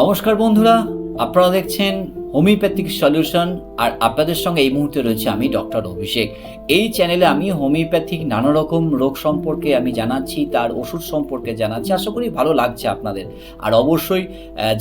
নমস্কার বন্ধুরা, আপনারা দেখছেন হোমিওপ্যাথিক সলিউশন আর আপনাদের সঙ্গে এই মুহূর্তে রয়েছে আমি ডক্টর অভিষেক। এই চ্যানেলে আমি হোমিওপ্যাথিক নানা রকম রোগ সম্পর্কে আমি জানাচ্ছি, তার ওষুধ সম্পর্কে জানাচ্ছি। আশা করি ভালো লাগছে আপনাদের। আর অবশ্যই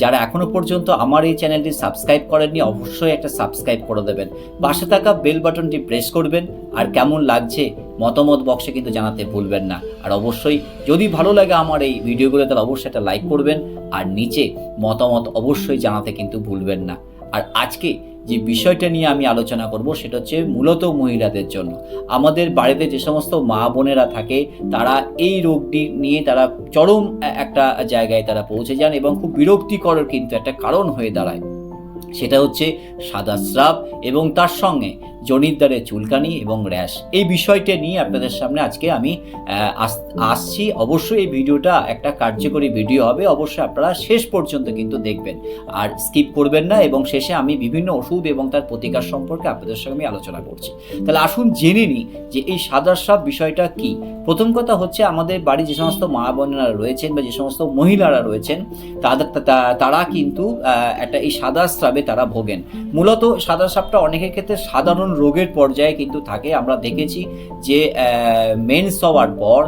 যারা এখনও পর্যন্ত আমার এই চ্যানেলটি সাবস্ক্রাইব করেননি, অবশ্যই একটা সাবস্ক্রাইব করে দেবেন। পাশে থাকা বেল বাটনটি প্রেস করবেন। আর কেমন লাগছে মতামত বক্সে কিন্তু জানাতে ভুলবেন না। আর অবশ্যই যদি ভালো লাগে আমার এই ভিডিওগুলো, তাহলে অবশ্যই একটা লাইক করবেন আর নিচে মতামত অবশ্যই জানাতে কিন্তু ভুলবেন না। আর আজকে যে বিষয়টা নিয়ে আমি আলোচনা করব সেটা হচ্ছে মূলত মহিলাদের জন্য। আমাদের বাড়িতে যে সমস্ত মা বোনেরা থাকে তারা এই রোগটি নিয়ে তারা চরম একটা জায়গায় তারা পৌঁছে যান এবং খুব বিরক্তিকর কিন্তু একটা কারণ হয়ে দাঁড়ায়। সেটা হচ্ছে সাদা স্রাব এবং তার সঙ্গে জনিতদ্বারে চুলকানি এবং র্যাশ। এই বিষয়টা নিয়ে আপনাদের সামনে আজকে আমি আসছি। অবশ্যই এই ভিডিওটা একটা কার্যকরী ভিডিও হবে, অবশ্যই আপনারা শেষ পর্যন্ত কিন্তু দেখবেন আর স্কিপ করবেন না। এবং শেষে আমি বিভিন্ন ওষুধ এবং তার প্রতিকার সম্পর্কে আপনাদের সঙ্গে আমি আলোচনা করছি। তাহলে আসুন জেনে নিই যে এই সাদা স্রাব বিষয়টা কি। প্রথম কথা হচ্ছে, আমাদের বাড়ি যে সমস্ত মা বোনেরা রয়েছেন বা যে সমস্ত মহিলারা রয়েছেন তারা কিন্তু একটা এই সাদা স্রাবে তারা ভোগেন। মূলত সাদা স্রাবটা অনেকের ক্ষেত্রে সাধারণ রোগের পর্যায়ে কিন্তু থাকে। আমরা দেখেছি যে মেন্স হওয়ার পর,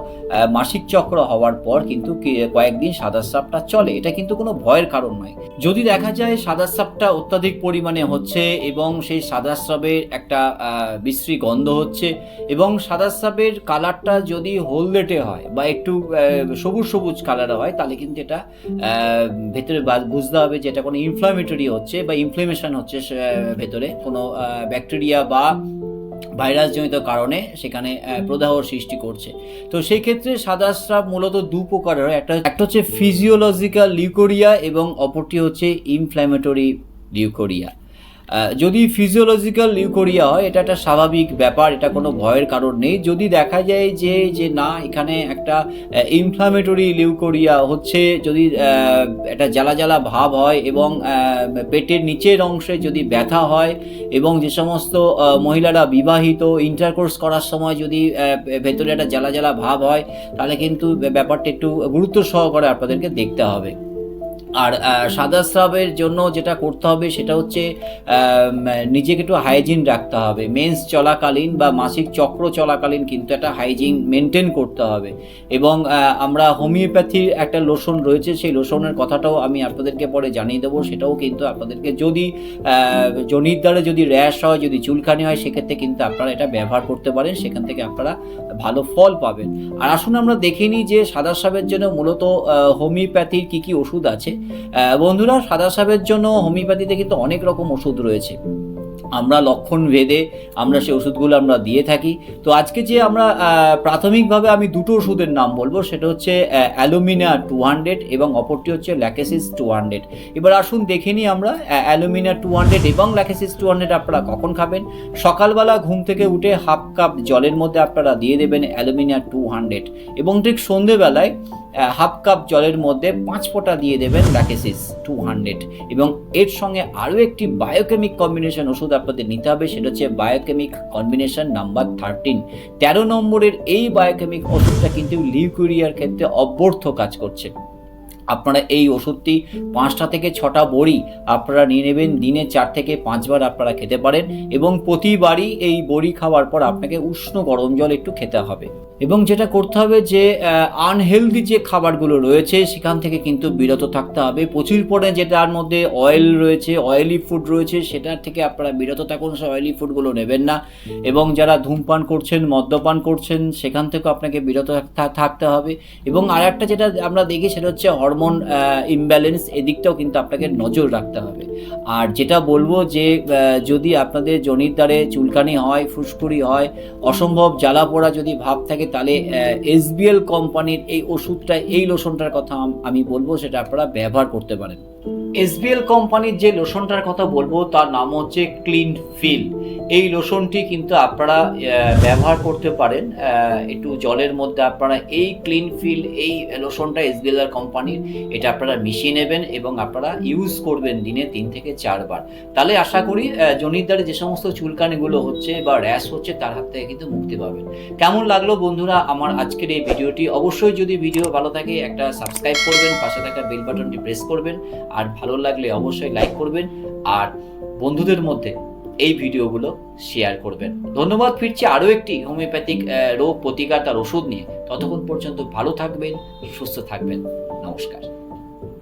মাসিক চক্র হওয়ার পর কিন্তু কয়েকদিন সাদা স্রাবটা চলে। এটা কিন্তু কোনো ভয়ের কারণ নয়। যদি দেখা যায় সাদা স্রাবটা অত্যাধিক পরিমাণে হচ্ছে এবং সেই সাদা স্রাবের একটা বিশ্রী গন্ধ হচ্ছে এবং সাদা স্রাবের কালারটা যদি হলদেটে হয় বা একটু সবুজ সবুজ কালার হয়, তাহলে কিন্তু এটা ভেতরে বুঝতে হবে যে এটা কোনো ইনফ্লামেটরি হচ্ছে বা ইনফ্লেমেশন হচ্ছে, ভেতরে কোনো ব্যাকটেরিয়া বা ভাইরাসজনিত কারণে সেখানে প্রদাহ সৃষ্টি করছে। তো সেই ক্ষেত্রে সাদা স্রাব মূলত দু প্রকারের হয়। একটা হচ্ছে ফিজিওলজিক্যাল লিউকোরিয়া এবং অপরটি হচ্ছে ইনফ্ল্যামেটরি লিউকোরিয়া। যদি ফিজিওলজিক্যাল লিউকোরিয়া হয়, এটা একটা স্বাভাবিক ব্যাপার, এটা কোনো ভয়ের কারণ নেই। যদি দেখা যায় যে না, এখানে একটা ইনফ্ল্যামেটরি লিউকোরিয়া হচ্ছে, যদি একটা জ্বালা জ্বালা ভাব হয় এবং পেটের নিচের অংশে যদি ব্যথা হয় এবং যে সমস্ত মহিলারা বিবাহিত, ইন্টারকোর্স করার সময় যদি ভেতরে একটা জ্বালা জ্বালা ভাব হয়, তাহলে কিন্তু ব্যাপারটা একটু গুরুত্ব সহকারে আপনাদেরকে দেখতে হবে। আর সাদা স্রাবের জন্য যেটা করতে হবে সেটা হচ্ছে নিজেকে একটু হাইজিন রাখতে হবে। মেন্স চলাকালীন বা মাসিক চক্র চলাকালীন কিন্তু একটা হাইজিন মেনটেন করতে হবে। এবং আমরা হোমিওপ্যাথির একটা লোশন রয়েছে, সেই লোশনের কথাটাও আমি আপনাদেরকে পরে জানিয়ে দেবো। সেটাও কিন্তু আপনাদেরকে, যদি জনিতদ্বারে যদি র্যাশ হয়, যদি চুলকানি হয়, সেক্ষেত্রে কিন্তু আপনারা এটা ব্যবহার করতে পারেন, সেখান থেকে আপনারা ভালো ফল পাবেন। আর আসুন আমরা দেখে নিই যে সাদা স্রাবের জন্য মূলত হোমিওপ্যাথির কী কী ওষুধ আছে। বন্ধুরা, সাদা স্রাবের জন্য হোমিওপ্যাথিতে কিন্তু অনেক রকম ওষুধ রয়েছে। আমরা লক্ষণ ভেদে আমরা সেই ওষুধগুলো আমরা দিয়ে থাকি। তো আজকে যে আমরা প্রাথমিকভাবে আমি দুটো ওষুধের নাম বলবো, সেটা হচ্ছে অ্যালুমিনা 200 এবং অপরটি হচ্ছে ল্যাকেসিস 200। এবার আসুন দেখে নিই আমরা অ্যালুমিনা 200 এবং ল্যাকেসিস 200 আপনারা কখন খাবেন। সকালবেলা ঘুম থেকে উঠে হাফ কাপ জলের মধ্যে আপনারা দিয়ে দেবেন অ্যালুমিনা 200 এবং ঠিক সন্ধেবেলায় হাফ কাপ জলের মধ্যে 5 ফোঁটা দিয়ে দেবেন ল্যাকেসিস 200। এবং এর সঙ্গে আরও একটি বায়োকেমিক কম্বিনেশন ওষুধ আপনাদের নিতে হবে, সেটা হচ্ছে বায়োকেমিক কম্বিনেশন নাম্বার 13 নম্বরের। এই বায়োকেমিক ওষুধটা কিন্তু লিউকোরিয়ার ক্ষেত্রে অব্যর্থ কাজ করছে। আপনারা এই ওষুধটি 5টা থেকে 6টা বড়ি আপনারা নিয়ে নেবেন। দিনে 4 থেকে 5 বার আপনারা খেতে পারেন এবং প্রতিবারই এই বড়ি খাওয়ার পর আপনাকে উষ্ণ গরম জল একটু খেতে হবে। এবং যেটা করতে হবে যে আনহেলদি যে খাবারগুলো রয়েছে সেখান থেকে কিন্তু বিরত থাকতে হবে। প্রচুর পরিমাণে যেটার মধ্যে অয়েল রয়েছে, অয়েলি ফুড রয়েছে, সেটার থেকে আপনারা বিরত থাকুন, সে অয়েলি ফুডগুলো নেবেন না। এবং যারা ধূমপান করছেন, মদ্যপান করছেন, সেখান থেকেও আপনাকে বিরত থাকতে হবে। এবং আর একটা যেটা আমরা দেখি সেটা হচ্ছে হরমোন ইমব্যালেন্স, এদিকটাও কিন্তু আপনাকে নজর রাখতে হবে। আর যেটা বলবো যে যদি আপনাদের জনিতদ্বারে চুলকানি হয়, ফুসকুড়ি হয়, অসম্ভব জ্বালা পোড়া যদি ভাব থাকে, তাহলে এসবিএল কোম্পানির এই ওষুধটা, এই লোশনটার কথা আমি বলবো, সেটা আপনারা ব্যবহার করতে পারেন। এসবিএল কোম্পানির যে লোশনটার কথা বলবো তার নাম হচ্ছে ক্লিন ফিল। এই লোশনটি কিন্তু আপনারা ব্যবহার করতে পারেন একটু জলের মধ্যে। আপনারা এই ক্লিন ফিল, এই লোশনটা এসবিএল কোম্পানির, এটা আপনারা মিশিয়ে নেবেন এবং আপনারা ইউজ করবেন দিনে 3 থেকে 4 বার। তাহলে আশা করি জনিতদ্বারে যে সমস্ত চুলকানিগুলো হচ্ছে বা র্যাশ হচ্ছে তার হাত থেকে কিন্তু মুক্তি পাবেন। কেমন লাগলো বন্ধুরা আমার আজকের এই ভিডিওটি? অবশ্যই যদি ভিডিও ভালো থাকে একটা সাবস্ক্রাইব করবেন, পাশে থাকা বেল বাটনটি প্রেস করবেন। আর ভালো লাগলে অবশ্যই লাইক করবেন আর বন্ধুদের মধ্যে এই ভিডিওগুলো শেয়ার করবেন। ধন্যবাদ। ফিরছি আরও একটি হোমিওপ্যাথিক রোগ প্রতিকার তার ওষুধ নিয়ে। ততক্ষণ পর্যন্ত ভালো থাকবেন, সুস্থ থাকবেন। নমস্কার।